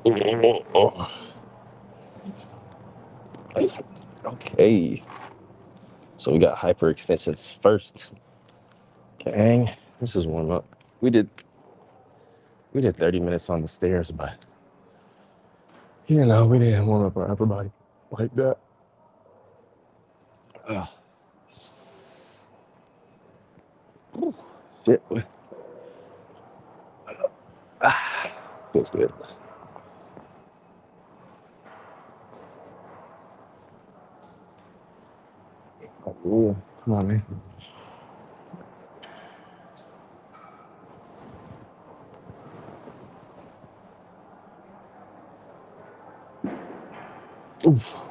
Oh, okay, so we got hyper extensions first. Gang, this is warm up. We did we did 30 minutes on the stairs, but we didn't warm up our upper body like that. Ugh, shit. Feels good. Oh, come on, man. Oof.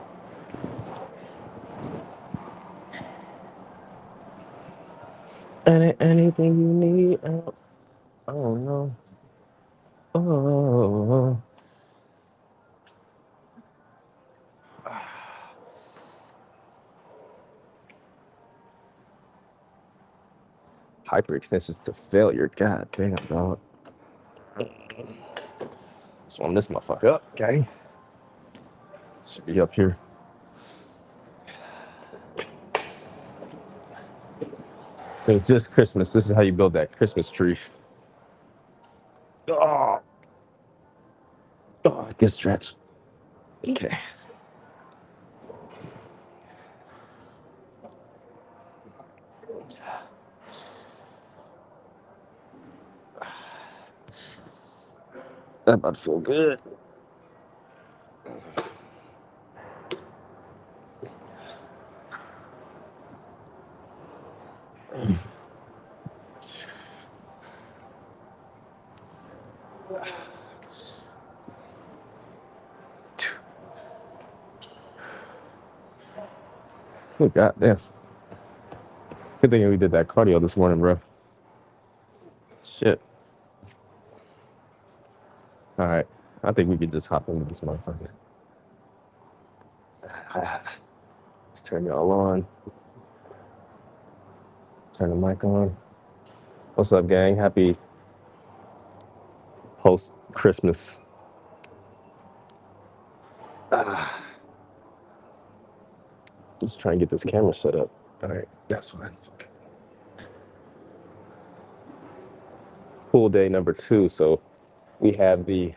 Anything you need? Oh no. Oh. Hyperextensions to failure. God damn, dog. Just warm this motherfucker up, okay? Should be up here. It's just Christmas. This is how you build that Christmas tree. Oh, good stretch. Okay. That about to feel good. Oh, goddamn. Good thing we did that cardio this morning, bro. Shit. All right. I think we could just hop into this motherfucker. Let's turn y'all on. Turn the mic on. What's up, gang? Happy post Christmas. Just trying to get this camera set up. All right, that's fine. Fuck it. Pool day number 2. So we have the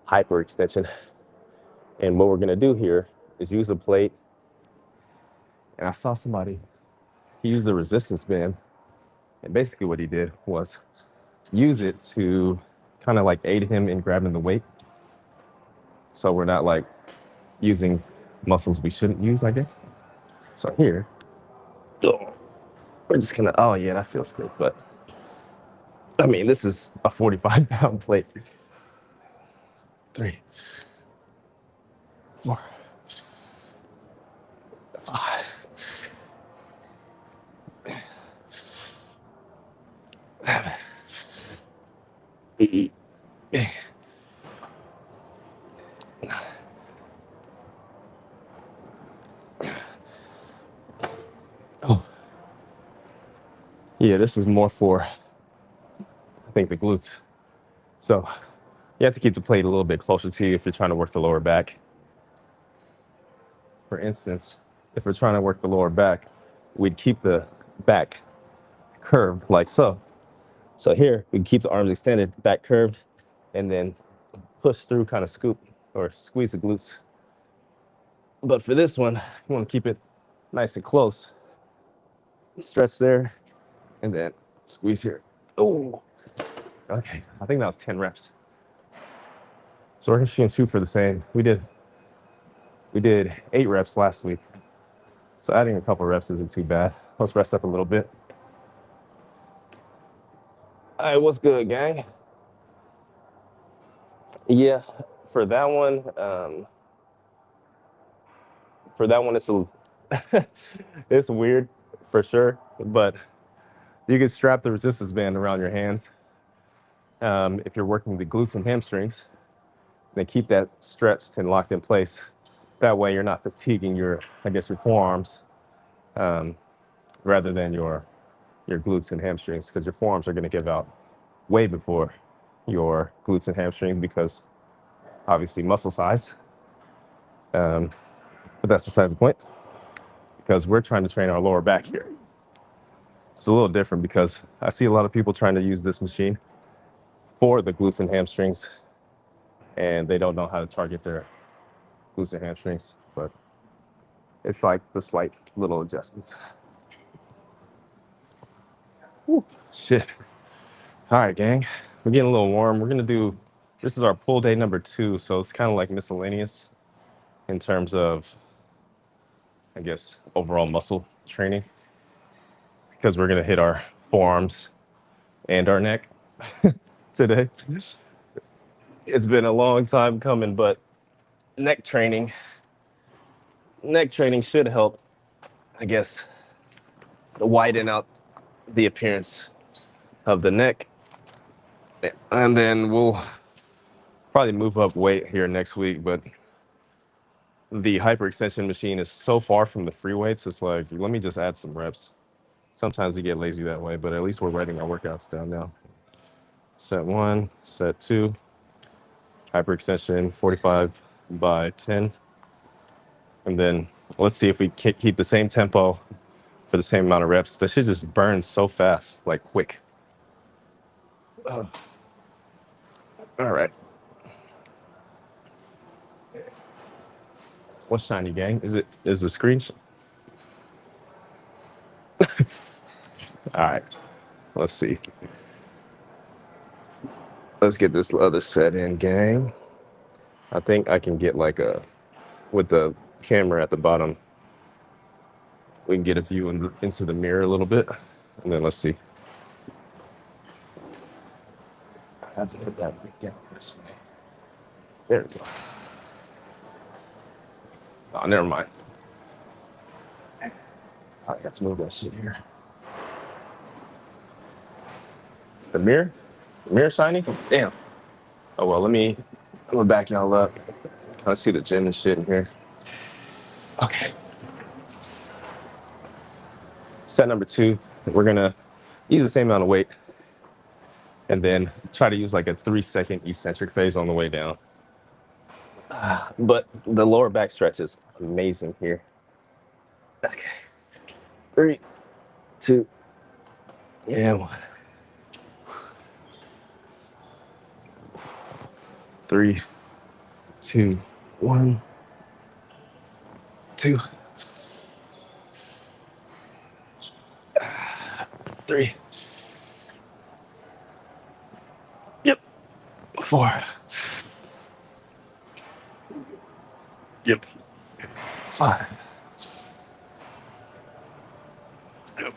hyper extension. And what we're gonna do here is use a plate. And I saw somebody, he used the resistance band. And basically what he did was use it to kind of like aid him in grabbing the weight. So we're not like using muscles we shouldn't use, I guess. So here, we're just gonna, oh yeah, that feels good. But I mean, this is a 45-pound plate. 3, 4, 5. Oh, yeah, this is more for, I think, the glutes. So you have to keep the plate a little bit closer to you if you're trying to work the lower back. For instance, if we're trying to work the lower back, we'd keep the back curved like so. So here, we keep the arms extended, back curved, and then push through, kind of scoop or squeeze the glutes. But for this one, you want to keep it nice and close. Stretch there, and then squeeze here. Oh, okay. I think that was 10 reps. So we're gonna shoot for the same. We did 8 reps last week. So adding a couple reps isn't too bad. Let's rest up a little bit. All right, what's good, gang? Yeah, for that one, it's it's weird for sure, but you can strap the resistance band around your hands if you're working the glutes and hamstrings. Then keep that stretched and locked in place. That way, you're not fatiguing your forearms, um, rather than your glutes and hamstrings, because your forearms are going to give out way before your glutes and hamstrings because obviously muscle size. But that's besides the point because we're trying to train our lower back here. It's a little different because I see a lot of people trying to use this machine for the glutes and hamstrings, and they don't know how to target their glutes and hamstrings. But it's like the slight little adjustments. Whew, shit. All right, gang. We're getting a little warm. We're gonna do. This is our pull day number 2, so it's kind of like miscellaneous in terms of, I guess, overall muscle training because we're gonna hit our forearms and our neck today. It's been a long time coming, but neck training should help, I guess, widen out the appearance of the neck. And then we'll probably move up weight here next week, but the hyperextension machine is so far from the free weights. It's like, let me just add some reps. Sometimes you get lazy that way, but at least we're writing our workouts down now. Set 1, set 2, hyperextension 45 by 10. And then let's see if we can keep the same tempo for the same amount of reps. That shit just burns so fast, like quick. All right. What's shiny, gang? Is the screen? All right. Let's see. Let's get this other set in, gang. I think I can get like with the camera at the bottom, we can get a view into the mirror a little bit. And then let's see. I have to put that right down this way. There we go. Oh, never mind. I got to move that shit here. It's the mirror? The mirror shiny? Damn. Oh, well, I'm gonna back y'all up. I see the gym and shit in here. Okay. Set number 2, we're gonna use the same amount of weight and then try to use like a 3-second eccentric phase on the way down. But the lower back stretch is amazing here. Okay. 3, 2, and 1. 3, 2, 1, 2, 3. Yep. 4. Yep. 5. Yep.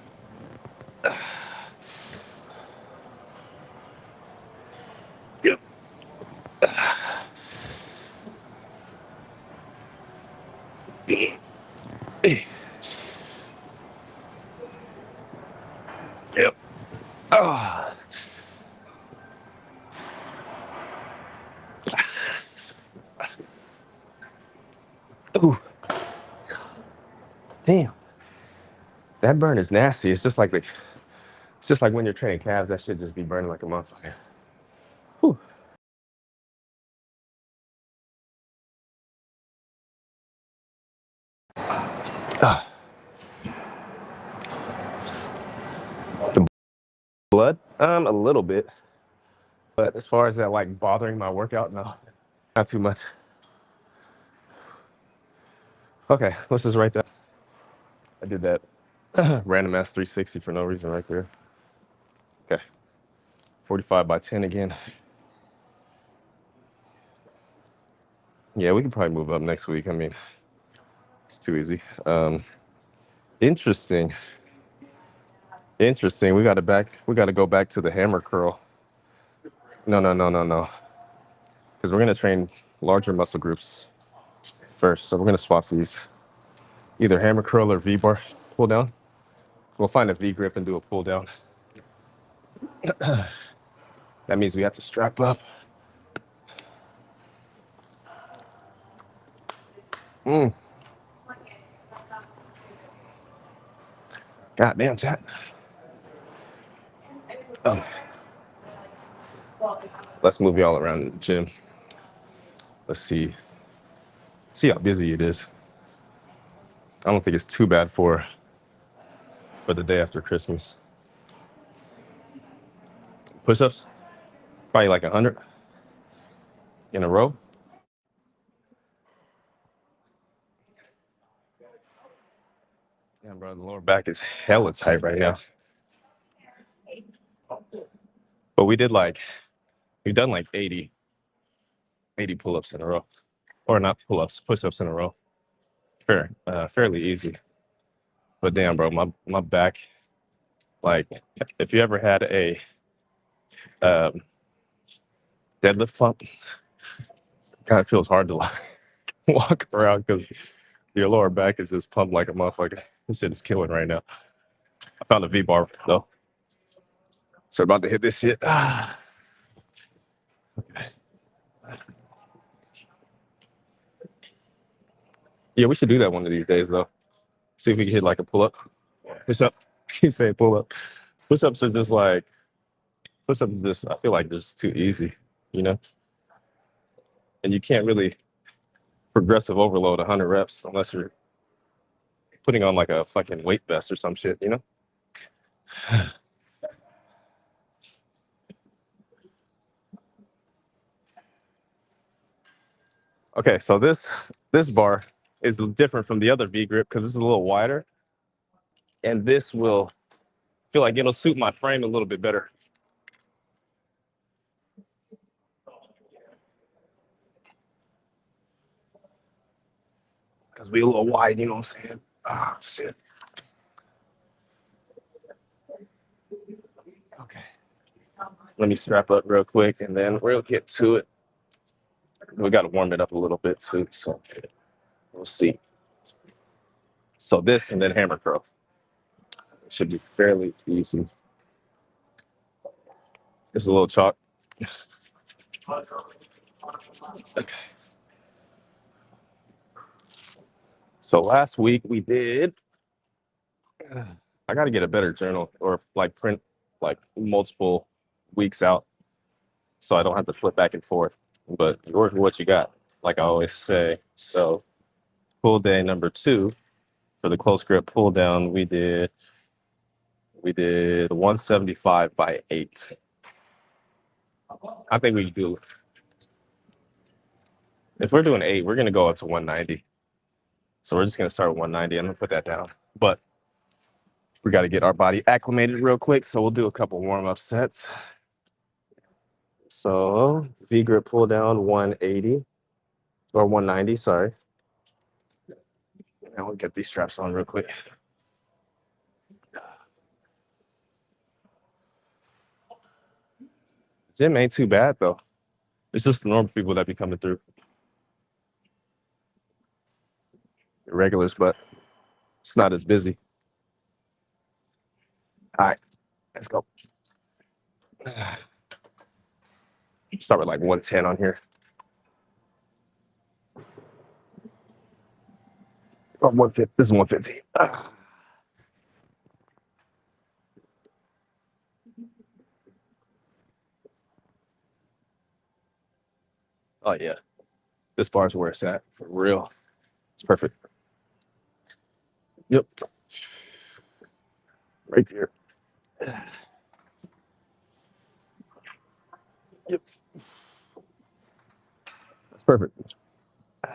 Yep. Yep. Oh. Ooh. Damn. That burn is nasty. It's just like when you're training calves, that shit just be burning like a motherfucker. Whew. The blood? A little bit. But as far as that like bothering my workout, no. Not too much. Okay, let's just write that. I did that random ass 360 for no reason right there. Okay. 45 by 10 again. Yeah, we can probably move up next week. I mean, it's too easy. Interesting. We got to go back to the hammer curl. No. Because we're going to train larger muscle groups first. So we're going to swap these. Either hammer curl or V-bar pull down. We'll find a V grip and do a pull down. That means we have to strap up. God damn, chat. Oh. Let's move y'all around the gym. Let's see how busy it is. I don't think it's too bad for the day after Christmas. Push-ups, probably like 100 in a row. Damn, bro, the lower back is hella tight right now. But we've done like 80 pull-ups in a row, or not pull-ups, push-ups in a row. Fairly easy. But damn, bro, my back, like, if you ever had a um, deadlift pump, it kind of feels hard to like, walk around because your lower back is just pumped like a motherfucker. This shit is killing right now. I found a V bar though, so we're about to hit this shit. Yeah, we should do that one of these days though. See if we can hit like a pull up. Push up. Keep saying pull up. Push ups are just like push ups. Just I feel like they're just too easy, you know. And you can't really progressive overload 100 reps unless you're putting on like a fucking weight vest or some shit, you know. Okay, so this bar is different from the other V grip because this is a little wider, and this will feel like it'll suit my frame a little bit better. Because we a little wide, you know what I'm saying? Ah, shit. Okay. Let me strap up real quick and then we'll get to it. We got to warm it up a little bit too, so we'll see. So this and then hammer curl. It should be fairly easy. It's a little chalk. Okay. So last week we did. I got to get a better journal or like print like multiple weeks out so I don't have to flip back and forth. But you work with what you got, like I always say. So pull day number 2 for the close grip pull down, we did 175 by 8. I think we do. If we're doing 8, we're gonna go up to 190. So we're just gonna start with 190. I'm gonna put that down. But we got to get our body acclimated real quick. So we'll do a couple warm-up sets. So V grip pull down 180 or 190, sorry. And we'll get these straps on real quick. Gym ain't too bad though. It's just the normal people that be coming through. Irregulars, but it's not as busy. All right, let's go. Start with like 110 on here. Oh, 150. This is 115. Oh yeah, this bar is where it's at for real. It's perfect. Yep, right there. Yep, that's perfect. I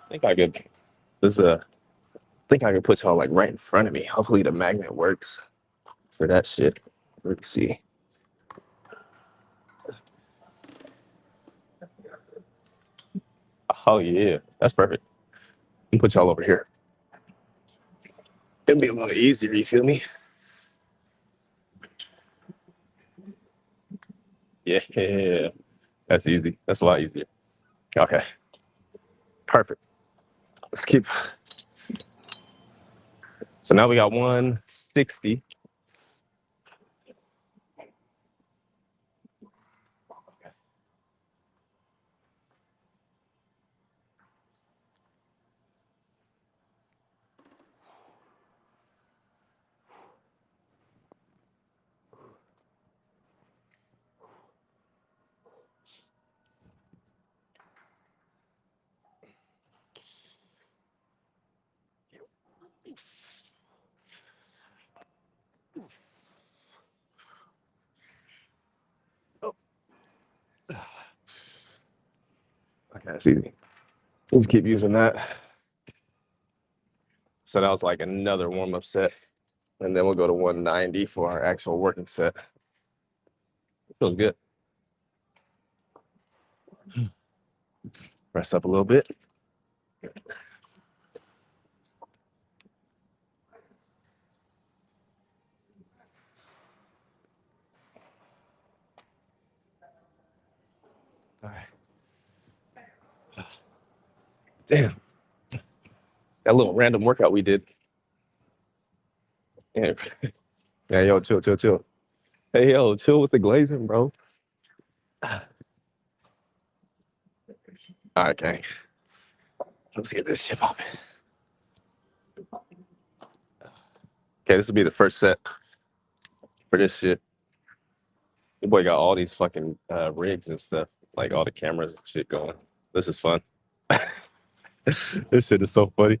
think I could. This think I could put y'all like right in front of me. Hopefully the magnet works for that shit. Let's see. Oh yeah, that's perfect. Let me put y'all over here. It'll be a little easier. You feel me? Yeah, that's easy. That's a lot easier. Okay, perfect. Let's keep. So now we got 160. That's easy. Let's keep using that. So that was like another warm-up set. And then we'll go to 190 for our actual working set. Feels good. Press up a little bit. All right. Damn. That little random workout we did. Yeah, yeah, yo, chill, chill, chill. Hey, yo, chill with the glazing, bro. All right, gang. Let's get this shit popping. Okay, this will be the first set for this shit. Your boy got all these fucking rigs and stuff, like all the cameras and shit going. This is fun. This shit is so funny.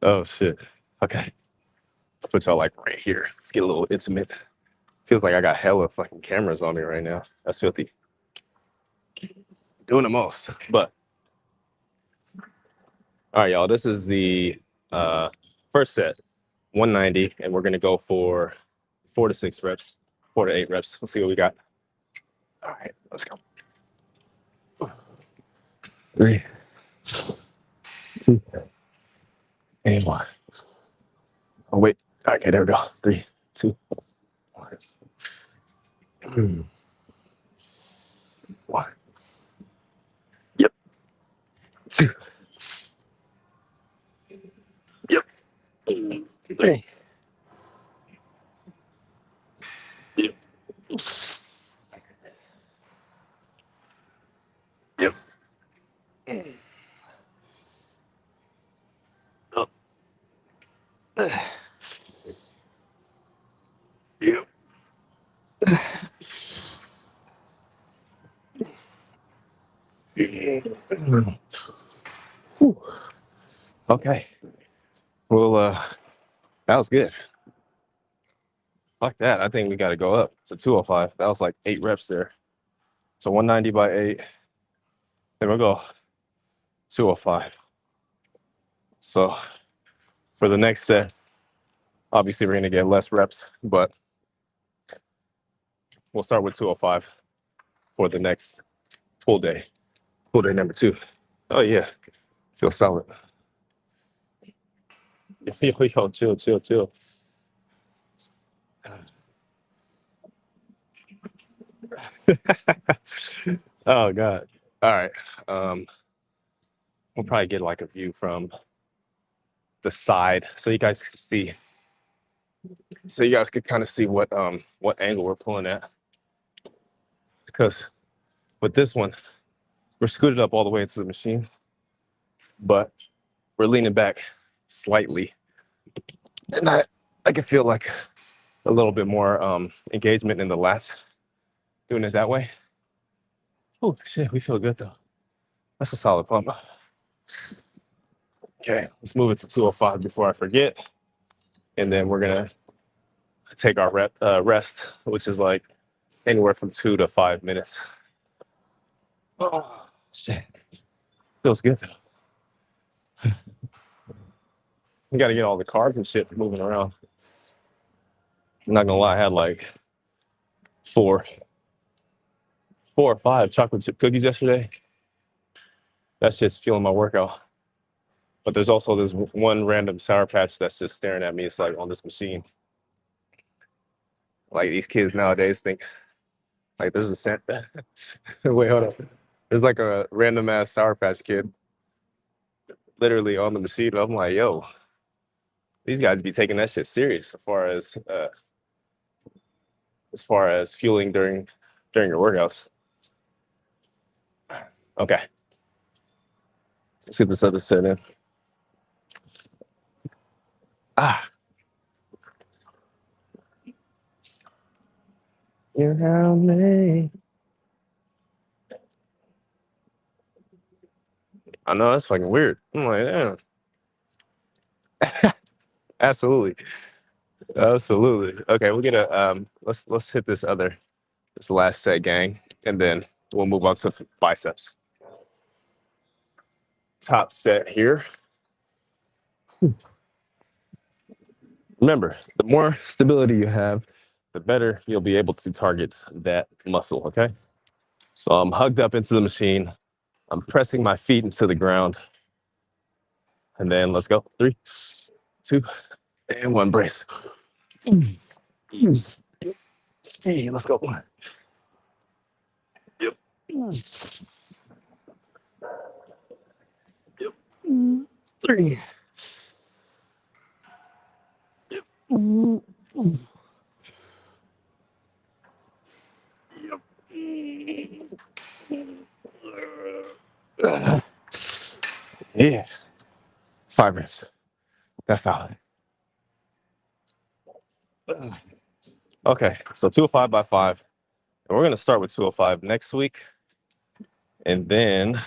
Oh shit. Okay. Let's put y'all like right here. Let's get a little intimate. Feels like I got hella fucking cameras on me right now. That's filthy. Doing the most. But all right, y'all. This is the first set, 190, and we're gonna go for 4 to 6 reps, 4 to 8 reps. Let's see what we got. All right, let's go. 3, 2, and 1. Oh wait. Okay, there we go. 3, 2, 1. 1. Yep. 2. Yep. 3. Yep. Yep. Up. Yep. Whew. Okay. Well, that was good. Fuck that. I think we got to go up to 205. That was like 8 reps there. So 190 by 8. Then we'll go 205. So for the next set, obviously we're going to get less reps, but we'll start with 205 for the next pull day. Pull day number 2. Oh, yeah. Feel solid. Yo, chill, chill, chill. Oh, God. All right. We'll probably get like a view from the side so you guys can see. So you guys could kind of see what angle we're pulling at. Because with this one, we're scooted up all the way into the machine, but we're leaning back slightly. And I can feel like a little bit more engagement in the lats doing it that way. Oh shit, we feel good though. That's a solid pump. Okay, let's move it to 205 before I forget. And then we're gonna take our rest, which is like anywhere from 2 to 5 minutes. Oh shit, feels good though. You gotta get all the carbs and shit moving around. I'm not gonna lie, I had like 4 or 5 chocolate chip cookies yesterday. That's just fueling my workout. But there's also this one random Sour Patch that's just staring at me. It's like on this machine. Like these kids nowadays think like there's a scent. Wait, hold on. There's like a random ass Sour Patch Kid literally on the machine. I'm like, yo, these guys be taking that shit serious as far as fueling during your workouts. Okay. Let's get this other set in. You have me. I know that's fucking weird. I'm like, damn. Absolutely. Absolutely. Okay, we'll get a let's hit this last set, gang, and then we'll move on to biceps. top set here. Remember, the more stability you have, the better you'll be able to target that muscle, okay? So I'm hugged up into the machine. I'm pressing my feet into the ground. And then let's go. 3, 2, and 1. Brace. Speed. Let's go. Yep. Yep. 3. Yep. Yep. Yeah. 5 reps. That's solid. Okay, so 205 by 5. And we're going to start with 205 next week. And then,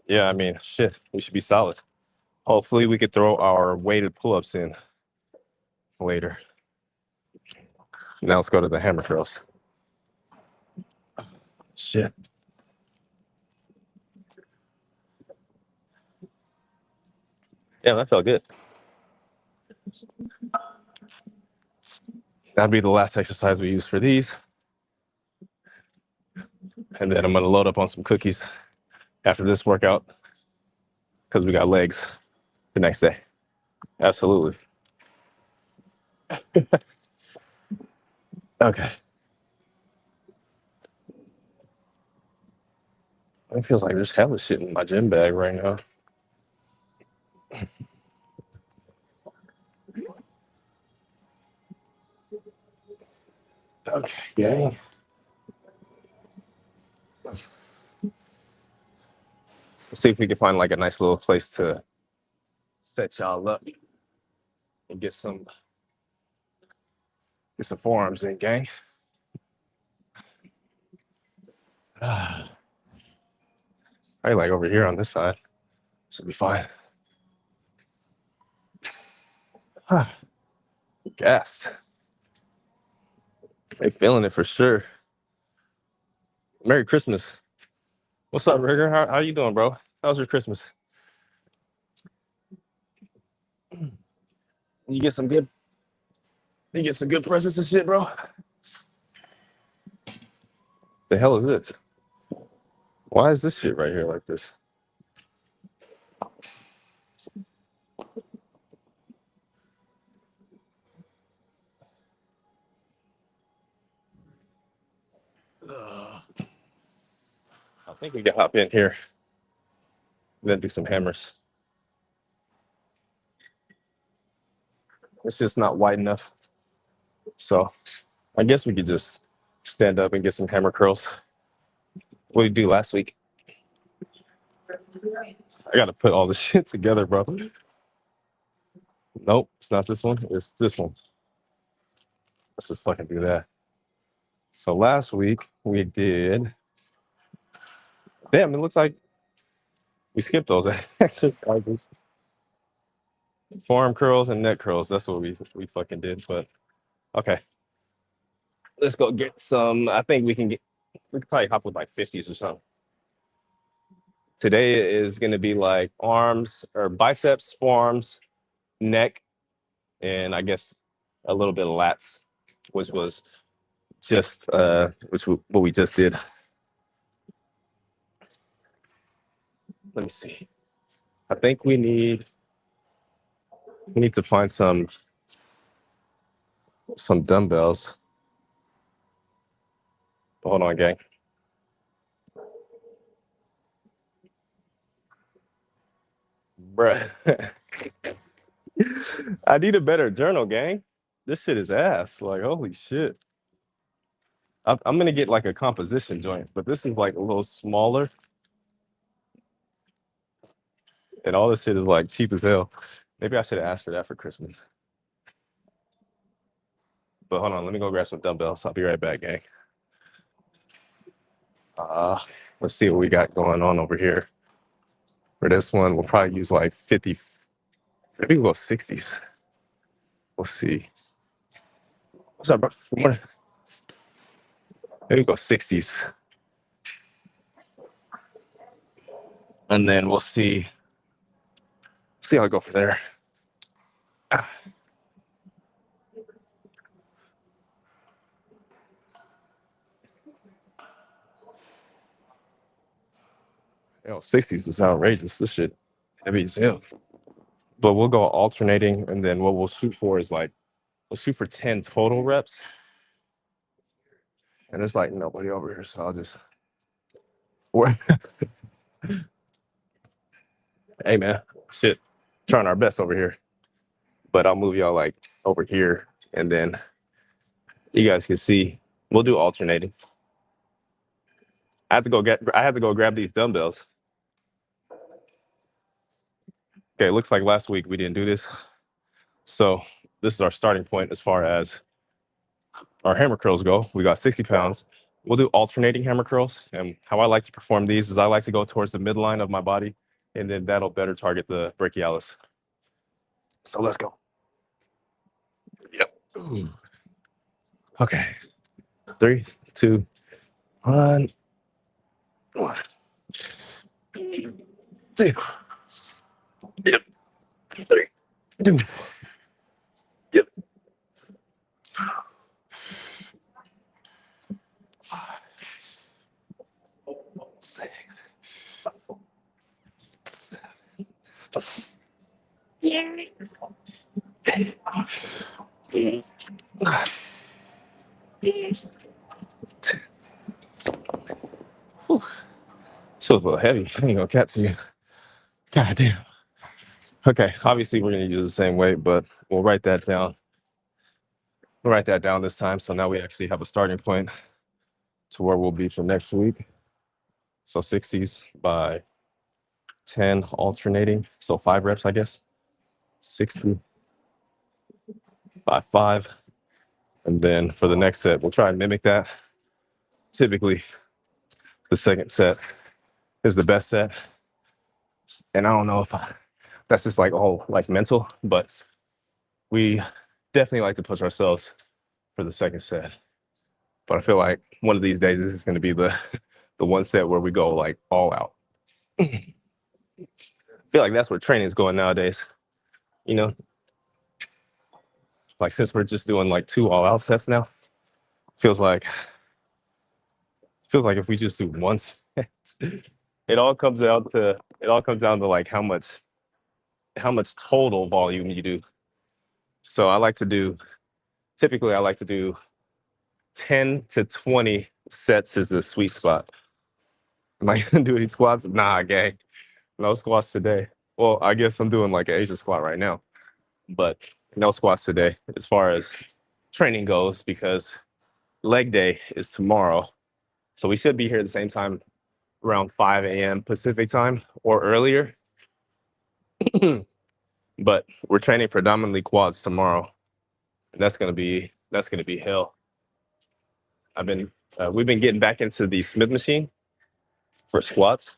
yeah, I mean, shit, we should be solid. Hopefully, we could throw our weighted pull ups in later. Now, let's go to the hammer curls. Shit. Yeah, that felt good. That'll be the last exercise we use for these. And then I'm going to load up on some cookies after this workout because we got legs the next day. Absolutely. Okay. It feels like there's hella shit in my gym bag right now. Okay, gang. Let's see if we can find like a nice little place to set y'all up and get some forearms in, gang. Probably like over here on this side. Should be fine. Gassed. They feeling it for sure. Merry Christmas. What's up, Rigger? How you doing, bro? How's your Christmas? You get some good presents and shit, bro? The hell is this? Why is this shit right here like this? I think we can hop in here and then do some hammers. It's just not wide enough. So I guess we could just stand up and get some hammer curls. What did you do last week? I gotta put all this shit together, bro. Nope, it's not this one. It's this one. Let's just fucking do that. So last week we did. Damn, it looks like we skipped those exercises. Forearm curls and neck curls. That's what we fucking did. But okay, let's go get some. I think we could probably hop with like 50s or something. Today is gonna be like arms or biceps, forearms, neck, and I guess a little bit of lats, which was just what we just did. Let me see. I think we need to find some dumbbells. Hold on, gang. Bruh. I need a better journal, gang. This shit is ass. Like, holy shit. I'm gonna get like a composition joint, but this is like a little smaller. And all this shit is like cheap as hell. Maybe I should have asked for that for Christmas. But hold on, let me go grab some dumbbells. I'll be right back, gang. Let's see what we got going on over here. For this one, we'll probably use like 50. Maybe we'll go 60s. We'll see. What's up, bro? Good morning. Maybe go 60s. and then we'll see how I go from there. Ah, you know, 60s is outrageous. This shit heavy as hell. But we'll go alternating, and then what we'll shoot for is like we'll shoot for 10 total reps. And there's like nobody over here, so I'll just hey man, shit, trying our best over here. But I'll move y'all like over here, and then you guys can see we'll do alternating. I have to go grab these dumbbells. Okay, it looks like last week we didn't do this. So this is our starting point as far as our hammer curls go. We got 60 pounds. We'll do alternating hammer curls. And how I like to perform these is I like to go towards the midline of my body, and then that'll better target the brachialis. So let's go. Yep. Ooh. Okay. 3, 2, 1. 1, 2. Yep. 3, 2. Yep. 5, 6, 7, 8. Whew. Feels a little heavy. I ain't gonna cap to you. God damn. Okay, obviously we're gonna use the same weight, but we'll write that down. We'll write that down this time. So now we actually have a starting point to where we'll be for next week. So 60s by 10 alternating. So 5 reps, I guess. 60 by 5. And then for the next set, we'll try and mimic that. Typically, the second set is the best set. And I don't know if that's just like all like mental, but we definitely like to push ourselves for the second set. But I feel like one of these days this is going to be the one set where we go like all out. I feel like that's where training is going nowadays. You know, like since we're just doing like 2 all out sets now, feels like if we just do one set, it all comes down to like how much total volume you do. So typically I like to do 10 to 20 sets is the sweet spot. Am I gonna do any squats? Nah, gang. No squats today. Well, I guess I'm doing like an Asian squat right now, but no squats today as far as training goes because leg day is tomorrow. So we should be here at the same time around 5 a.m. Pacific time or earlier. But we're training predominantly quads tomorrow. And that's gonna be hell. We've been getting back into the Smith machine for squats.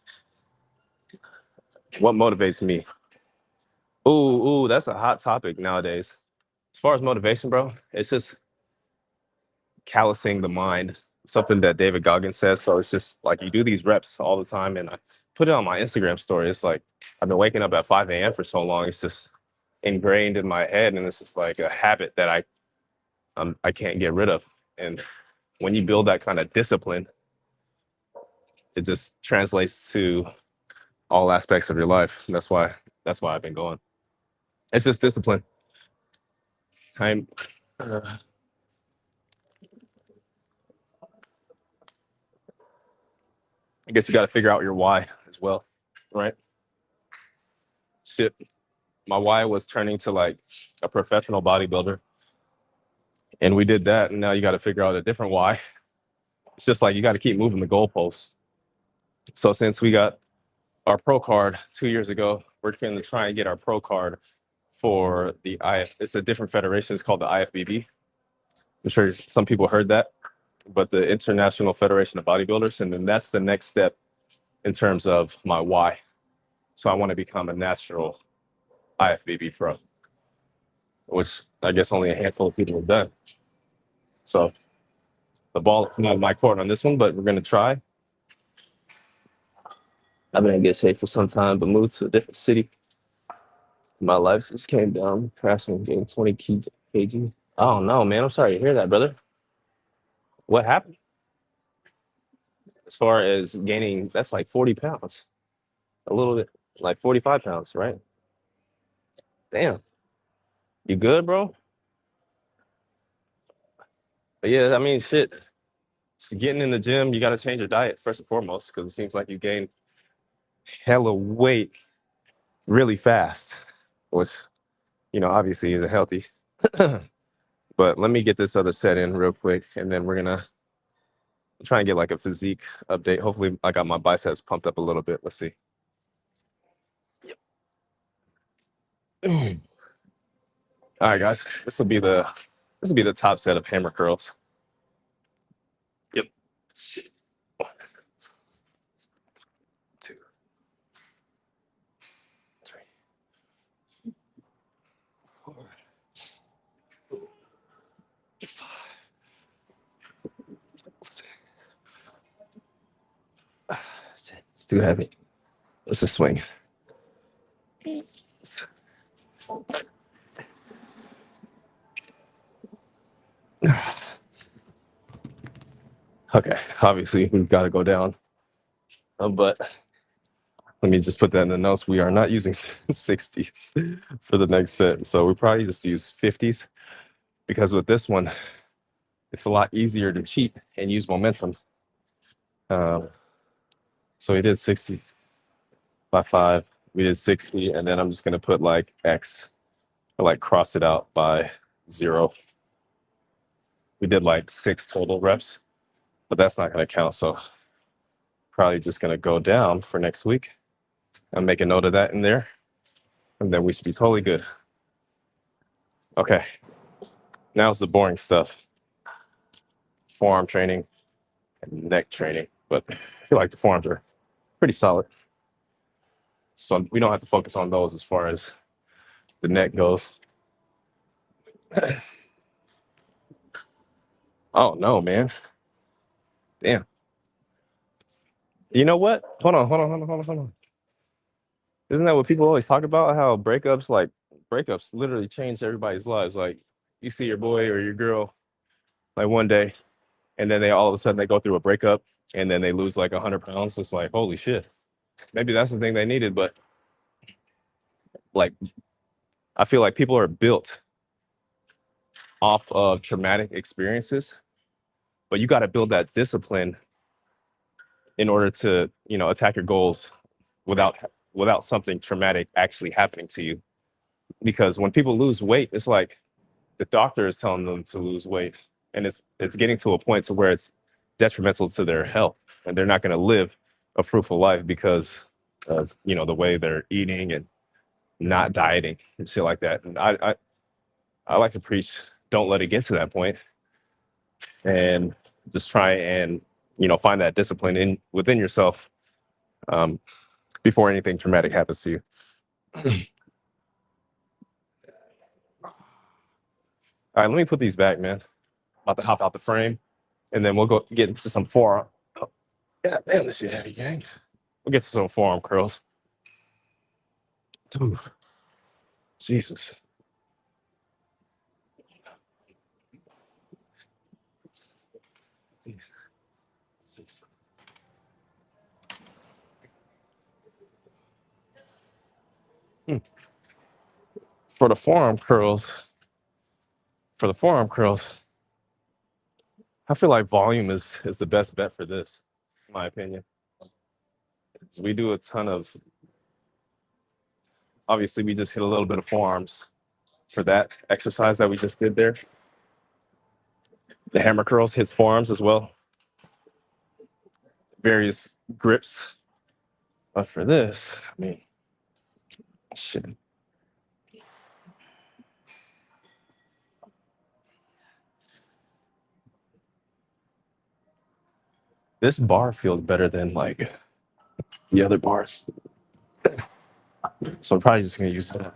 What motivates me? Ooh, that's a hot topic nowadays. As far as motivation, bro, it's just callousing the mind. Something that David Goggins says. So it's just like you do these reps all the time, and I put it on my Instagram story. It's like I've been waking up at 5 a.m. for so long. It's just ingrained in my head, and it's just like a habit that I can't get rid of. And when you build that kind of discipline, it just translates to all aspects of your life. And that's why I've been going. It's just discipline. I'm I guess you got to figure out your why as well, right? Shit, my why was turning to like a professional bodybuilder, and we did that, and now you got to figure out a different why. It's just like you got to keep moving the goalposts. So since we got our pro card 2 years ago, we're going to try and get our pro card for the It's a different federation. It's called the IFBB. I'm sure some people heard that, but the International Federation of Bodybuilders, and then that's the next step in terms of my why. So I want to become a national IFBB pro, which I guess only a handful of people have done. So the ball is not in my court on this one, but we're going to try. I've been in good shape for some time, but moved to a different city. My life just came down, crashing, gained 20 kg. Oh no, man. I'm sorry to hear that, brother. What happened? As far as gaining, that's like 40 pounds. A little bit, like 45 pounds, right? Damn. You good, bro? But yeah, I mean, shit. Just getting in the gym, you got to change your diet first and foremost because it seems like you gained hella weight really fast, which, obviously isn't healthy. But let me get this other set in real quick, and then we're gonna try and get like a physique update. Hopefully, I got my biceps pumped up a little bit. Let's see. All right, guys, this will be the top set of hammer curls. Yep. Two, three, four, five, six. Shit, it's too heavy. Let's just swing. Okay, obviously we've got to go down, but let me just put that in the notes. We are not using 60s for the next set, so we probably just use 50s because with this one, it's a lot easier to cheat and use momentum. Um, so we did 60 by 5, we did 60, and then I'm just gonna put like X, or like cross it out by 0. We did like 6 total reps, but that's not gonna count. So probably just gonna go down for next week and make a note of that in there, and then we should be totally good. Okay, now's the boring stuff. Forearm training and neck training, but I feel like the forearms are pretty solid. So we don't have to focus on those as far as the neck goes. Oh no, man. Damn. You know what? Hold on. Isn't that what people always talk about? How breakups literally change everybody's lives. Like you see your boy or your girl like one day, and then they all of a sudden they go through a breakup and then they lose like 100 pounds. It's like, holy shit. Maybe that's the thing they needed, but like I feel like people are built off of traumatic experiences, but you got to build that discipline in order to, attack your goals without without something traumatic actually happening to you. Because when people lose weight, it's like the doctor is telling them to lose weight, and it's getting to a point to where it's detrimental to their health, and they're not going to live a fruitful life because of the way they're eating and not dieting and shit like that. And I like to preach, don't let it get to that point, and just try and find that discipline in within yourself um, before anything traumatic happens to you. All right, let me put these back, man. About to hop out the frame, and then we'll go get into some forearm. Oh, yeah, damn, this shit heavy, gang. We'll get to some forearm curls. Dude, Jesus. Hmm. For the forearm curls, for the forearm curls, I feel like volume is the best bet for this, in my opinion. So we do a ton of. Obviously, we just hit a little bit of forearms for that exercise that we just did there. The hammer curls hits forearms as well. Various grips. But for this, I mean, shit. This bar feels better than like the other bars. So I'm probably just gonna use that.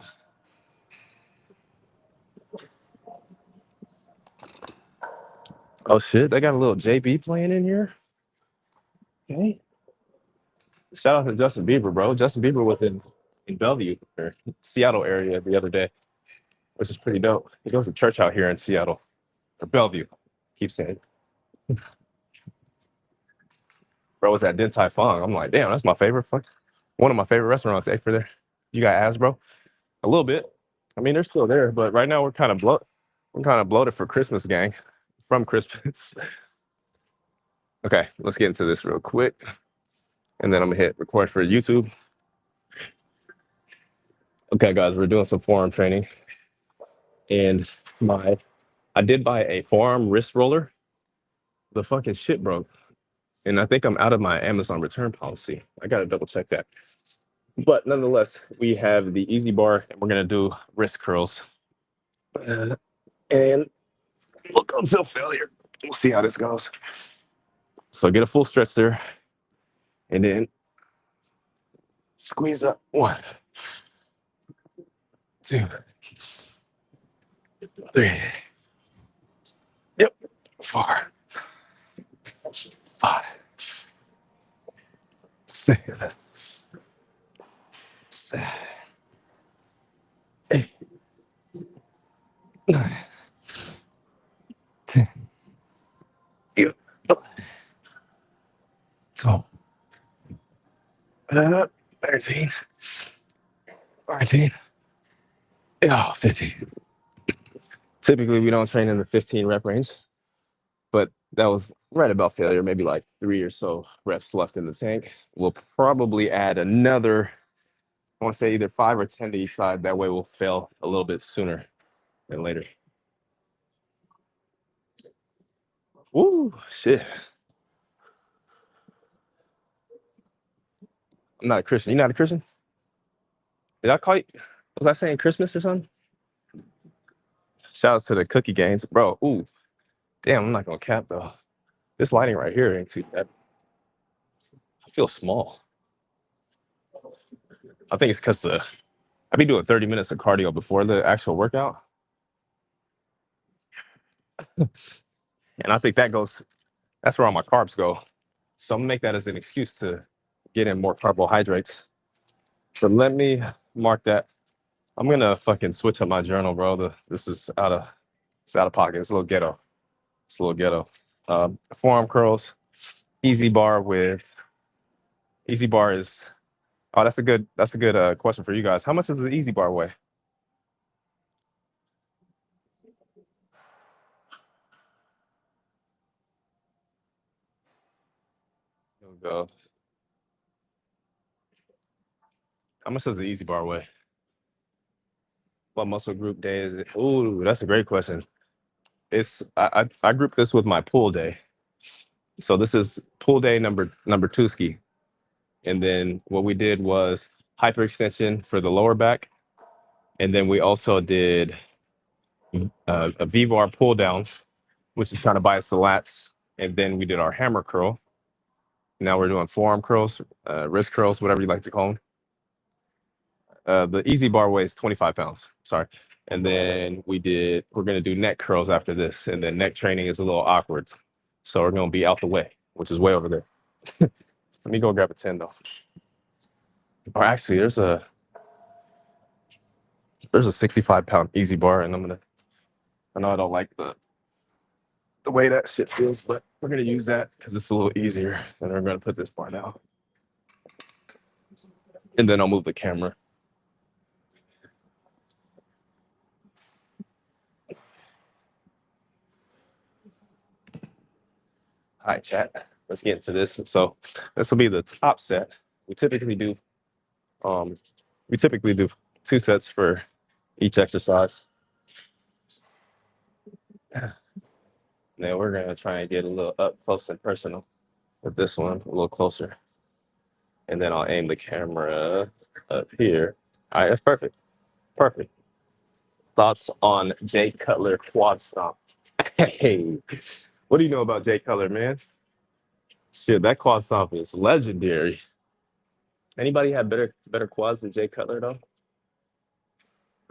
Oh shit, they got a little JB playing in here. Okay. Shout out to Justin Bieber, bro. Justin Bieber was in Bellevue or Seattle area the other day, which is pretty dope. He goes to church out here in Seattle or Bellevue. Keep saying, bro, was at Din Tai Fung. I'm like, damn, that's my favorite. Fuck, one of my favorite restaurants. For there. You got ass, bro? A little bit. I mean, they're still there, but right now we're kind of bloated. We're kind of bloated for Christmas, gang. From Christmas. Okay, let's get into this real quick, and then I'm gonna hit record for YouTube. Okay, guys, we're doing some forearm training, and I did buy a forearm wrist roller. The fucking shit broke, and I think I'm out of my Amazon return policy. I gotta double check that. But nonetheless, we have the easy bar, and we're gonna do wrist curls, and we'll go until failure. We'll see how this goes. So get a full stretch there, and then squeeze up. 1, 2, 3. Yep. 4, 5, 6, 7, 8, 9, 10, 11, 12, 13, 14, 15. Typically, we don't train in the 15 rep range, but that was right about failure, maybe like 3 or so reps left in the tank. We'll probably add another, I want to say either 5 or 10 to each side. That way we'll fail a little bit sooner than later. Woo, shit. I'm not a Christian. You not a Christian? Did I call you? Was I saying Christmas or something? Shout out to the cookie gains. Bro, ooh. Damn, I'm not gonna cap though. This lighting right here ain't too bad. I feel small. I think it's because I be doing 30 minutes of cardio before the actual workout. And I think that's where all my carbs go. So I'm gonna make that as an excuse to get in more carbohydrates. But let me mark that. I'm gonna fucking switch up my journal, bro. This is out of pocket. It's a little ghetto. It's a little ghetto. Forearm curls, easy bar is. Oh, that's a good question for you guys. How much does the easy bar weigh? Here we go. How much does the easy bar weigh? What muscle group day is it? Ooh, that's a great question. I grouped this with my pull day. So this is pull day number 2 ski. And then what we did was hyperextension for the lower back. And then we also did a V-bar pull down, which is kind of biased to lats. And then we did our hammer curl. Now we're doing forearm curls, wrist curls, whatever you like to call them. The easy bar weighs 25 pounds. Sorry. And then we're going to do neck curls after this. And then neck training is a little awkward. So we're going to be out the way, which is way over there. Let me go grab a 10 though. Or actually, there's a 65-pound easy bar, and I know I don't like the way that shit feels, but we're gonna use that because it's a little easier. And we're gonna put this bar down, and then I'll move the camera. All right, chat. Let's get into this. So this will be the top set. We typically do 2 sets for each exercise. Now we're gonna try and get a little up close and personal with this one, a little closer. And then I'll aim the camera up here. All right, that's perfect. Perfect. Thoughts on Jay Cutler quad stomp? Hey, what do you know about Jay Cutler, man? Shit, that quad stomp is legendary. Anybody have better quads than Jay Cutler though?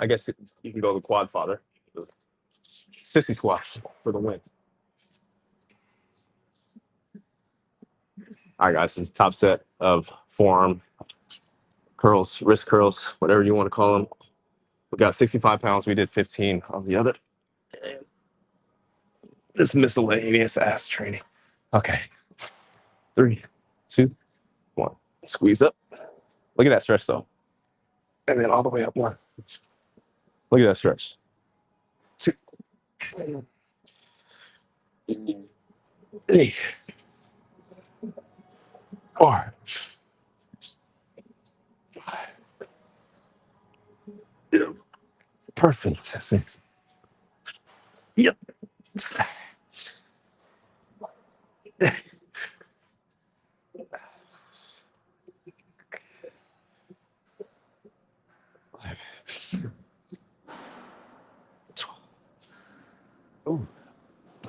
I guess you can go the quad father. Sissy squats for the win. All right, guys, this is top set of forearm curls, wrist curls, whatever you want to call them. We got 65 pounds. We did 15 on the other. And this miscellaneous ass training. Okay. 3, 2, 1. Squeeze up. Look at that stretch though. And then all the way up. 1. Look at that stretch. 2. 3. 4. 5. Perfect. 6. Yep. 12. Ooh.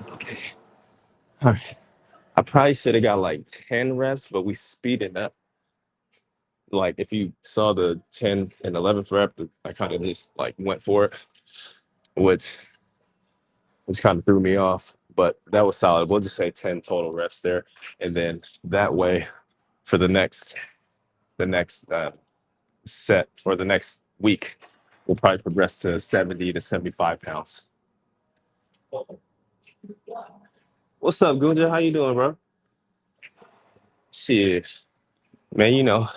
Okay. All right. I probably should have got like 10 reps, but we speeded up. Like if you saw the 10 and 11th rep, I kind of just like went for it, which kind of threw me off. But that was solid. We'll just say 10 total reps there, and then that way, for the next set or the next week, we'll probably progress to 70 to 75 pounds. What's up, Gunja? How you doing, bro? Shit, man,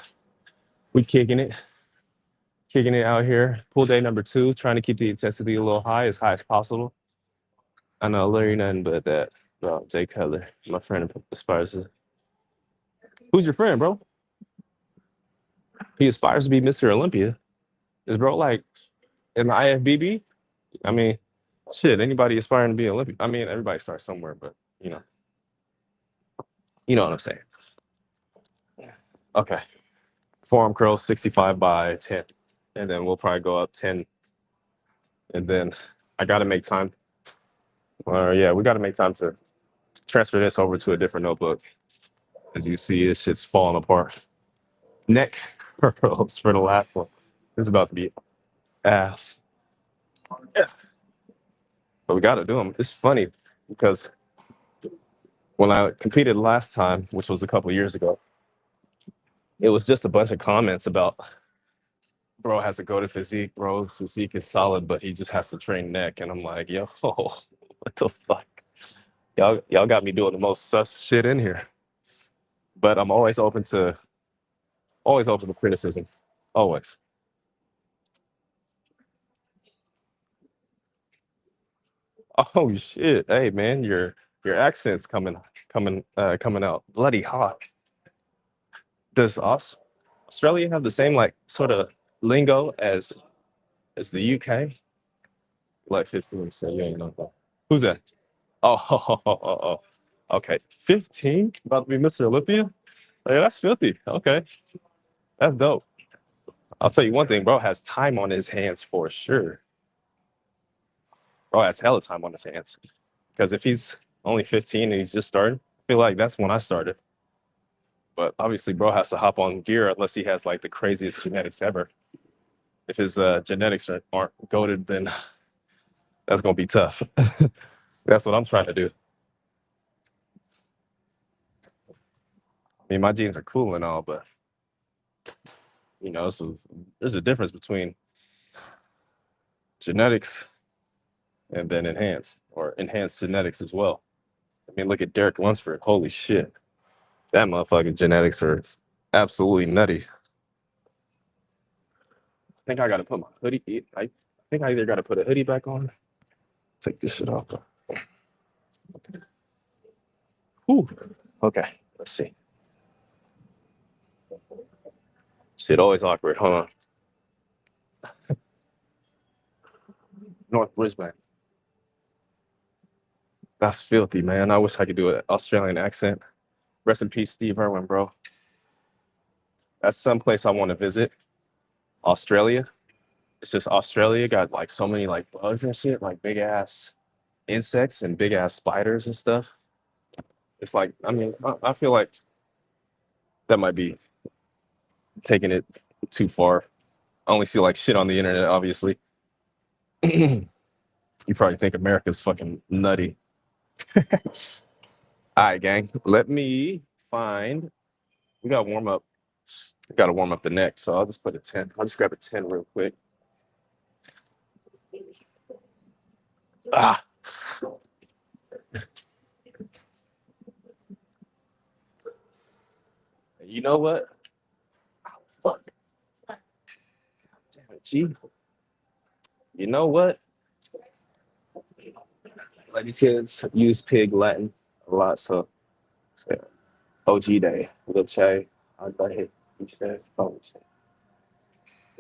we kicking it out here. Pool day number 2, trying to keep the intensity a little high as possible. I know Larry nothing but that. Bro, Jay Cutler, my friend aspires to. Who's your friend, bro? He aspires to be Mr. Olympia. Is bro like in the IFBB? I mean, shit, anybody aspiring to be Olympic. I mean, everybody starts somewhere, but you know what I'm saying. Okay. Forearm curls 65 by 10. And then we'll probably go up 10. And then I gotta make time. We gotta make time to transfer this over to a different notebook. As you see, this shit's falling apart. Neck curls for the last one. This is about to be ass. Yeah. But we gotta do them. It's funny because when I competed last time, which was a couple years ago, it was just a bunch of comments about bro has to go to physique, bro. Physique is solid, but he just has to train neck. And I'm like, yo, what the fuck? Y'all got me doing the most sus shit in here. But I'm always open to criticism. Always. Oh shit. Hey man, your accent's coming out bloody hot. Does Australia have the same like sort of lingo as the UK? Like 15, so you ain't know that. Who's that? Oh, okay. 15? About to be Mr. Olympia? Hey, that's filthy. Okay. That's dope. I'll tell you one thing, bro has time on his hands for sure. Bro has hella time on his hands. Because if he's only 15 and he's just starting, I feel like that's when I started. But obviously, bro has to hop on gear unless he has like the craziest genetics ever. If his genetics aren't goated, then that's gonna be tough. That's what I'm trying to do. I mean, my genes are cool and all, but so there's a difference between genetics and then enhanced genetics as well. I mean, look at Derek Lunsford. Holy shit. That motherfucking genetics are absolutely nutty. I think I gotta put my hoodie. I think I either gotta put a hoodie back on. Take this shit off. Ooh. Okay, let's see. Shit always awkward, huh? North Brisbane. That's filthy, man. I wish I could do an Australian accent. Rest in peace, Steve Irwin, bro. That's someplace I want to visit. Australia. It's just Australia got like so many like bugs and shit, like big ass insects and big ass spiders and stuff. It's like, I mean, I feel like that might be taking it too far. I only see like shit on the internet, obviously. You probably think America's fucking nutty. All right, gang. Let me find. We got warm up Got to warm up the neck, so I'll just put a 10. I'll just grab a 10 real quick. Ah. You know what? Fuck. Damn it, G. You know what? Like these kids use pig Latin a lot, so OG day, Luce, Ande, Iche, Polish.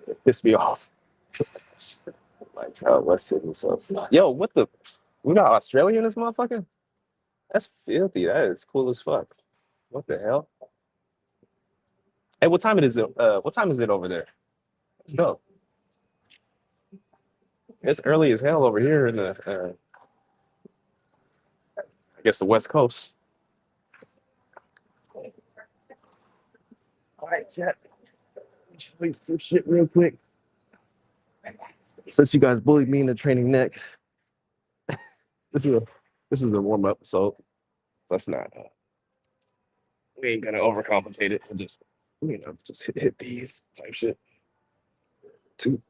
It pissed me off. Like how West Sydney, so yo, what the? We got Australia in this motherfucker? That's filthy. That is cool as fuck. What the hell? Hey, what time it is? What time is it over there? It's dope. It's early as hell over here in the, I guess the West Coast. All right, chat. Wait for shit real quick. Since you guys bullied me in the training neck, this is a warm up, so let's not. We ain't gonna overcomplicate it and just just hit these type shit. 2.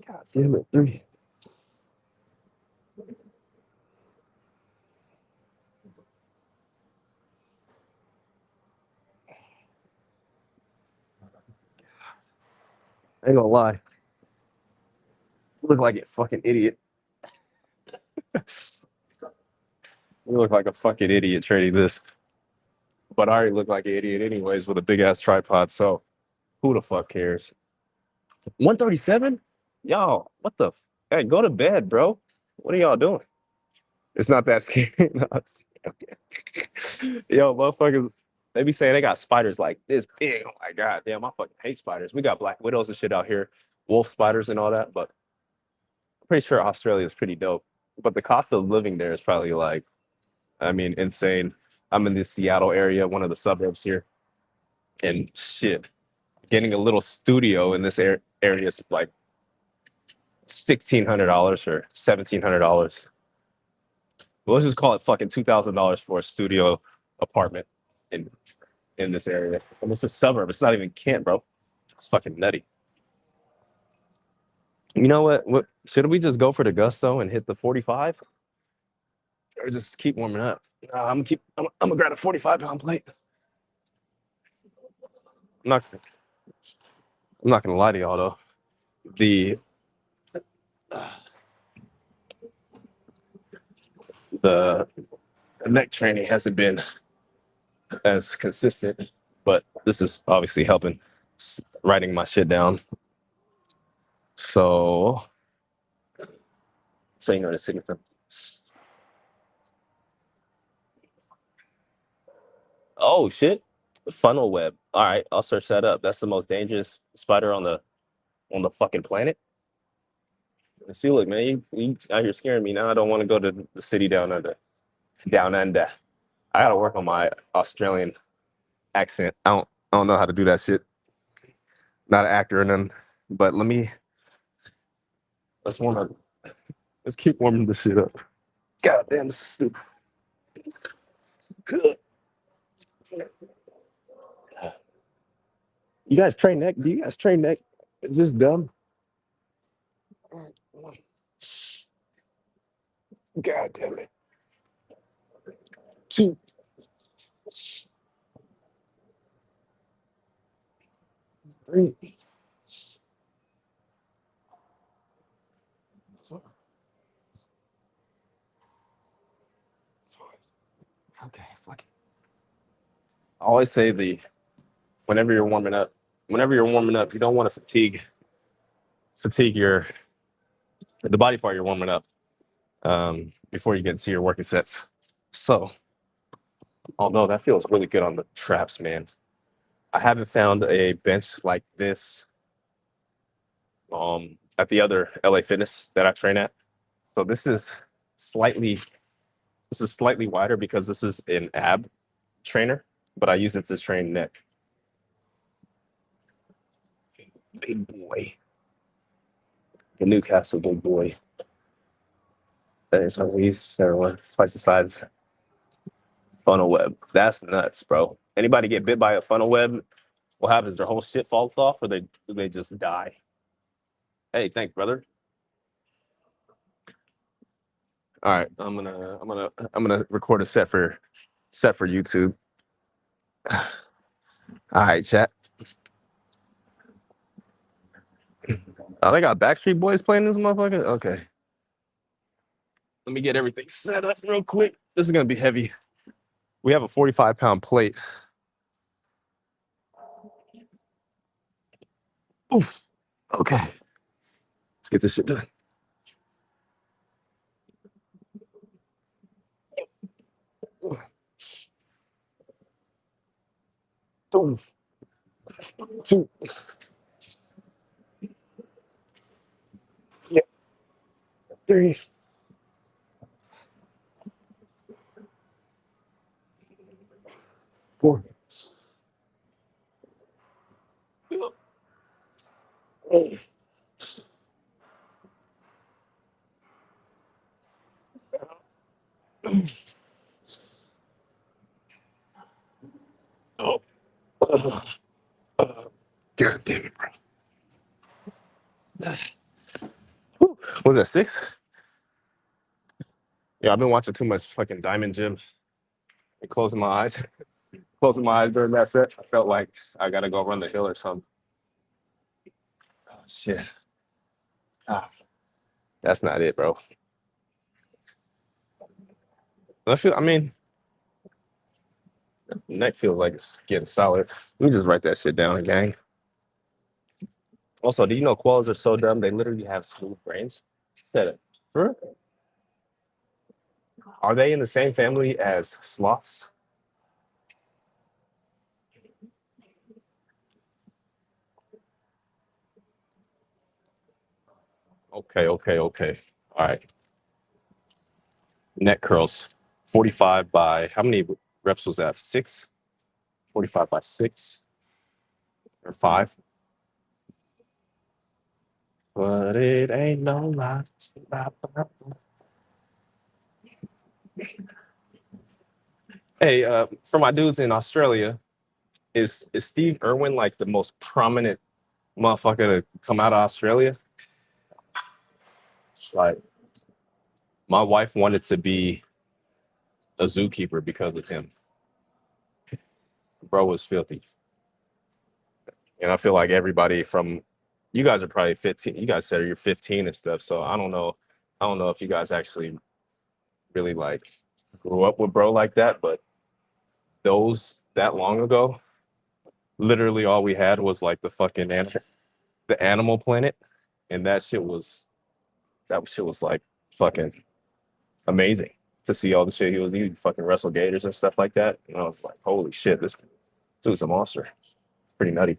God damn it, 3. I ain't gonna lie. You look like a fucking idiot. You look like a fucking idiot trading this. But I already look like an idiot anyways with a big ass tripod, so who the fuck cares? 137? Y'all, what the hey, go to bed, bro. What are y'all doing? It's not that scary. No, yo, motherfuckers, they be saying they got spiders like this big. Oh my god, damn, I fucking hate spiders. We got black widows and shit out here, wolf spiders and all that, but I'm pretty sure Australia is pretty dope. But the cost of living there is probably like, I mean, insane. I'm in the Seattle area, one of the suburbs here, and shit, getting a little studio in this area is like $1,600 or $1,700. Well, let's just call it fucking $2,000 for a studio apartment in this area. And it's a suburb. It's not even Kent, bro. It's fucking nutty. You know what? What should we just go for the gusto and hit the 45, or just keep warming up? I'm gonna grab a 45-pound plate. I'm not. I'm not gonna lie to y'all though. The the neck training hasn't been as consistent, but this is obviously helping writing my shit down. So you know the signature. Oh shit. Funnel web. All right, I'll search that up. That's the most dangerous spider on the fucking planet. Let's see, look, man, you out here scaring me now. I don't want to go to the city down under. Down under. I gotta work on my Australian accent. I don't know how to do that shit. Not an actor and then, but let's warm up. Let's keep warming this shit up. God damn, this is stupid. Good. You guys train neck? Do you guys train neck? Is this dumb? God damn it. 2. Three. 4. Okay, fuck it. I always say whenever you're warming up, you don't want to fatigue the body part you're warming up before you get into your working sets. So, although that feels really good on the traps, man, I haven't found a bench like this at the other LA Fitness that I train at. So slightly this is slightly wider because this is an ab trainer, but I use it to train neck. Big boy. The Newcastle big boy. There's always everyone twice the size. Funnel web. That's nuts, bro. Anybody get bit by a funnel web? What happens? Their whole shit falls off, or they just die? Hey, thanks, brother. All right, I'm gonna record a set for YouTube. All right, chat. Oh, they got Backstreet Boys playing this motherfucker. Okay, let me get everything set up real quick. This is gonna be heavy. We have a 45-pound plate. Oof. Okay, let's get this shit done. Oof. 2. Yeah. 3. 4. 8. Oh. God damn it, bro. What was that, 6? Yeah, I've been watching too much fucking Diamond Gym and closing my eyes. Closing my eyes during that set. I felt like I gotta go run the hill or something. Oh, shit. Ah, that's not it, bro. I mean, neck feels like it's getting solid. Let me just write that shit down, gang. Also, do you know koalas are so dumb? They literally have smooth brains. Said it. For real? Are they in the same family as sloths? Okay, okay, okay. All right. Neck curls. 45 by how many reps was that? 6? 45 by 6 or 5? But it ain't no lie. Hey, for my dudes in Australia, is Steve Irwin like the most prominent motherfucker to come out of Australia? Like, my wife wanted to be a zookeeper because of him. Bro was filthy. And I feel like everybody from you guys are probably 15. You guys said you're 15 and stuff. So I don't know. I don't know if you guys actually really like grew up with bro like that, but those that long ago, literally all we had was like the Animal Planet, and that shit was like fucking amazing to see all the shit he fucking wrestle gators and stuff like that. And I was like, holy shit, this dude's a monster. Pretty nutty.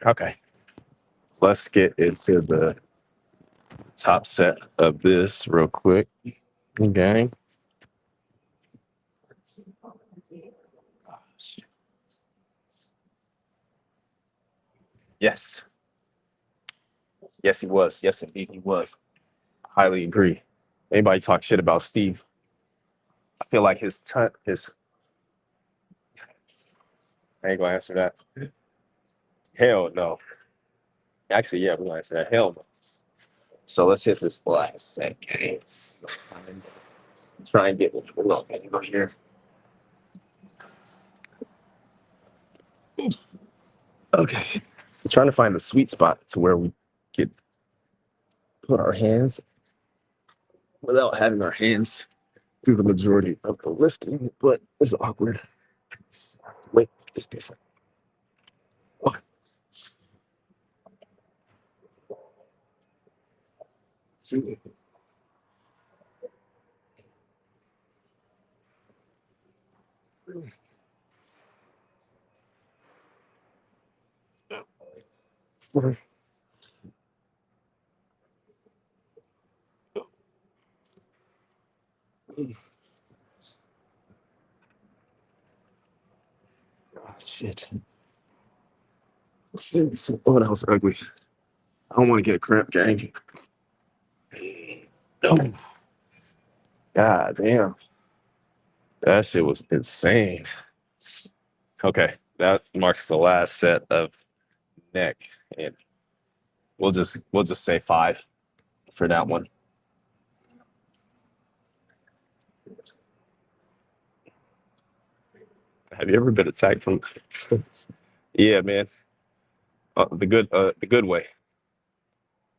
Okay, let's get into the top set of this real quick. Okay. Yes. Yes, he was. Yes, indeed, he was. Highly agree. Anybody talk shit about Steve? I feel like his. I ain't gonna answer that. Hell no. Actually, yeah, we're gonna answer that. Hell no. So let's hit this last set game. Try and get what we're looking over here. Okay. I'm trying to find the sweet spot to where we could put our hands without having our hands do the majority of the lifting, but it's awkward. Wait, it's different. Oh, shit. Oh, that was ugly. I don't want to get a cramp, gang. No. God damn. That shit was insane. Okay, that marks the last set of neck, and we'll just say 5 for that one. Have you ever been attacked from? Yeah, man. The good way.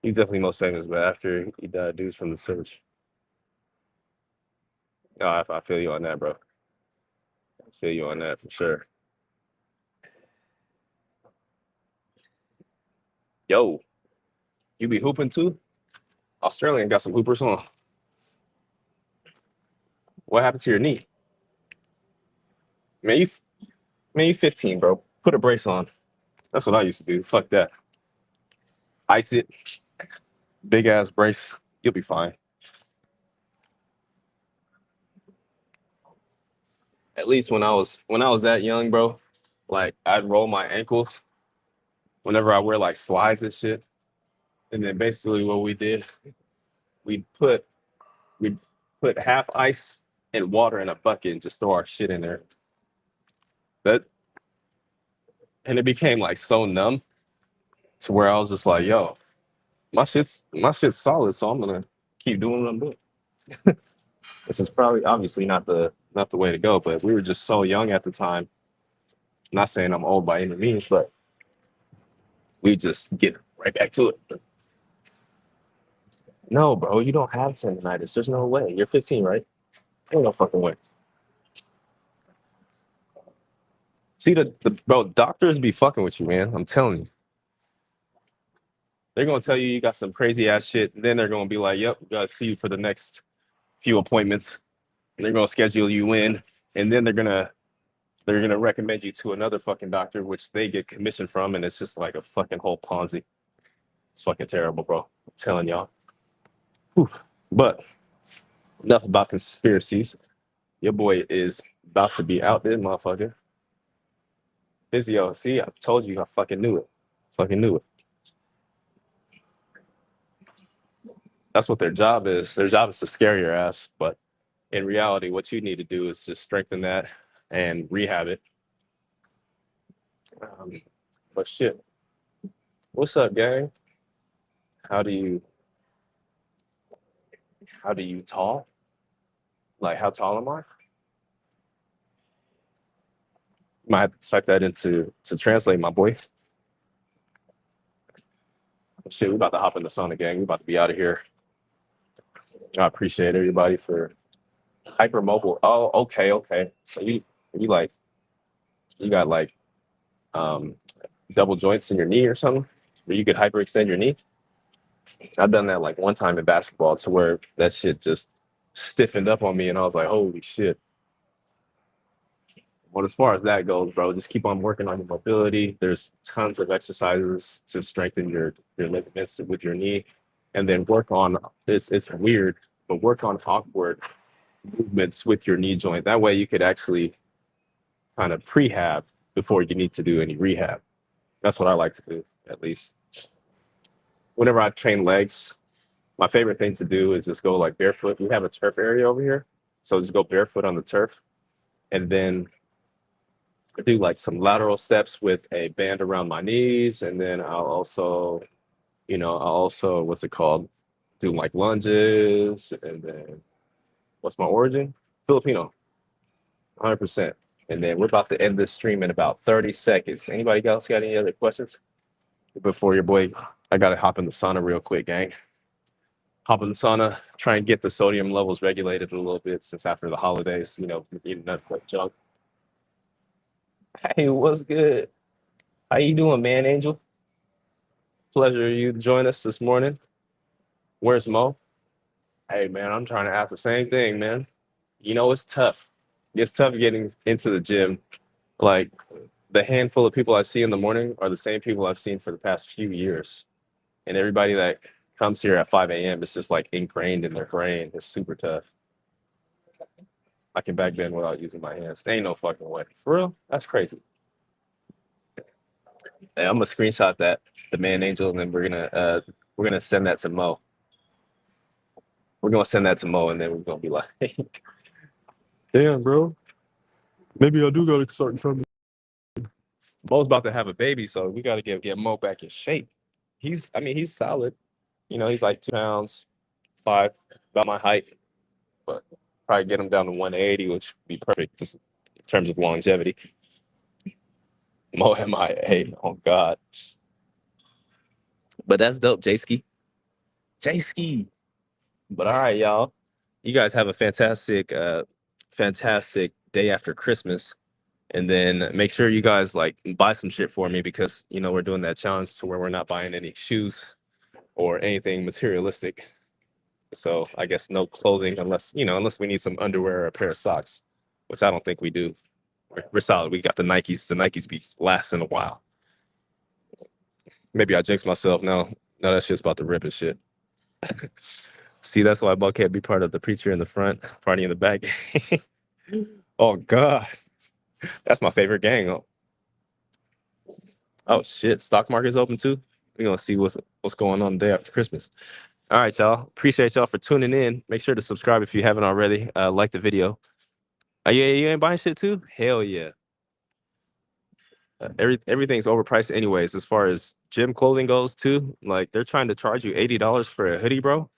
He's definitely most famous, but after he died, dudes from the search. Oh, I feel you on that, bro. I feel you on that for sure. Yo, you be hooping too? Australian got some hoopers on. What happened to your knee? Man, you 15, bro. Put a brace on. That's what I used to do. Fuck that. Ice it, big ass brace. You'll be fine. At least when I was that young, bro, like I'd roll my ankles whenever I wear like slides and shit. And then basically what we did, we'd put we'd put half ice and water in a bucket and just throw our shit in there. That and it became like so numb to where I was just like, yo, my shit's solid, so I'm gonna keep doing what I'm doing. This is probably obviously not the way to go, but we were just so young at the time. Not saying I'm old by any means, but we just get right back to it. No, bro, you don't have tendonitis. There's no way. You're 15, right? Ain't no fucking way. See the bro, doctors be fucking with you, man. I'm telling you. They're gonna tell you you got some crazy ass shit, and then they're gonna be like, "Yep, we gotta see you for the next few appointments." And they're gonna schedule you in, and then they're gonna recommend you to another fucking doctor, which they get commission from, and it's just like a fucking whole Ponzi. It's fucking terrible, bro. I'm telling y'all. Whew. But enough about conspiracies. Your boy is about to be out there, motherfucker. Physio. See, I told you, I fucking knew it. Fucking knew it. That's what their job is. Their job is to scare your ass. But in reality, what you need to do is just strengthen that and rehab it. Um, but shit, what's up, gang? How do you tall? Like how tall am I? Might have to type that into to translate, my boy. Shit, we about to hop in the sauna, gang. We about to be out of here. I appreciate everybody for hypermobile. Oh, okay, okay. So you like you got like um double joints in your knee or something, where you could hyperextend your knee. I've done that like one time in basketball to where that shit just stiffened up on me, and I was like, holy shit. But as far as that goes, bro, just keep on working on your mobility. There's tons of exercises to strengthen your ligaments with your knee, and then work on it's weird, but work on awkward movements with your knee joint. That way, you could actually kind of prehab before you need to do any rehab. That's what I like to do, at least. Whenever I train legs, my favorite thing to do is just go like barefoot. We have a turf area over here, so just go barefoot on the turf, and then do like some lateral steps with a band around my knees, and then I'll also what's it called? Do like lunges, and then what's my origin? Filipino, 100%. And then we're about to end this stream in about 30 seconds. Anybody else got any other questions before your boy? I gotta hop in the sauna real quick, gang. Hop in the sauna, try and get the sodium levels regulated a little bit since after the holidays, eating nothing but junk. Hey, what's good? How you doing, man, Angel? Pleasure you to join us this morning. Where's Mo? Hey, man, I'm trying to ask the same thing, man. It's tough. It's tough getting into the gym. Like the handful of people I see in the morning are the same people I've seen for the past few years. And everybody that comes here at 5 a.m. is just like ingrained in their brain. It's super tough. I can back bend without using my hands. There ain't no fucking way. For real? That's crazy. Hey, I'm gonna screenshot that, the man angel, and then we're gonna send that to Mo. We're gonna send that to Mo, and then we're gonna be like, Damn, bro. Maybe I do gotta start trying. Mo's about to have a baby, so we got to get Mo back in shape. I mean, he's solid. You know, he's like 2 pounds, 5, about my height, but probably get him down to 180, which would be perfect just in terms of longevity. Mo MIA, oh God. But that's dope, J-Ski. J-Ski. But all right, y'all. You guys have a fantastic day after Christmas. And then make sure you guys like buy some shit for me because you know we're doing that challenge to where we're not buying any shoes or anything materialistic. So I guess no clothing unless we need some underwear or a pair of socks, which I don't think we do. We're solid. We got the Nikes. The Nikes be lasting a while. Maybe I jinxed myself. No, that shit's about to rip and shit. See, that's why Buck can't be part of the preacher in the front, party in the back. Oh God, that's my favorite gang. Oh shit, stock market's open too. We're gonna see what's going on the day after Christmas. All right, y'all. Appreciate y'all for tuning in. Make sure to subscribe if you haven't already. Like the video. Yeah, you ain't buying shit too? Hell yeah. Everything's overpriced anyways. As far as gym clothing goes too, like they're trying to charge you $80 for a hoodie, bro.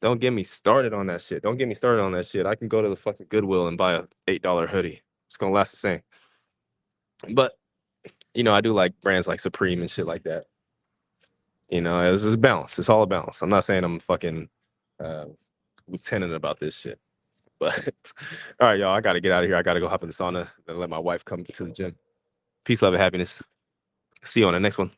Don't get me started on that shit. Don't get me started on that shit. I can go to the fucking Goodwill and buy a $8 hoodie. It's gonna last the same. But you know, I do like brands like Supreme and shit like that. You know, it's a balance. It's all a balance. I'm not saying I'm fucking uh, lieutenant about this shit. But all right, y'all. I gotta get out of here. I gotta go hop in the sauna and let my wife come to the gym. Peace, love, and happiness. See you on the next one.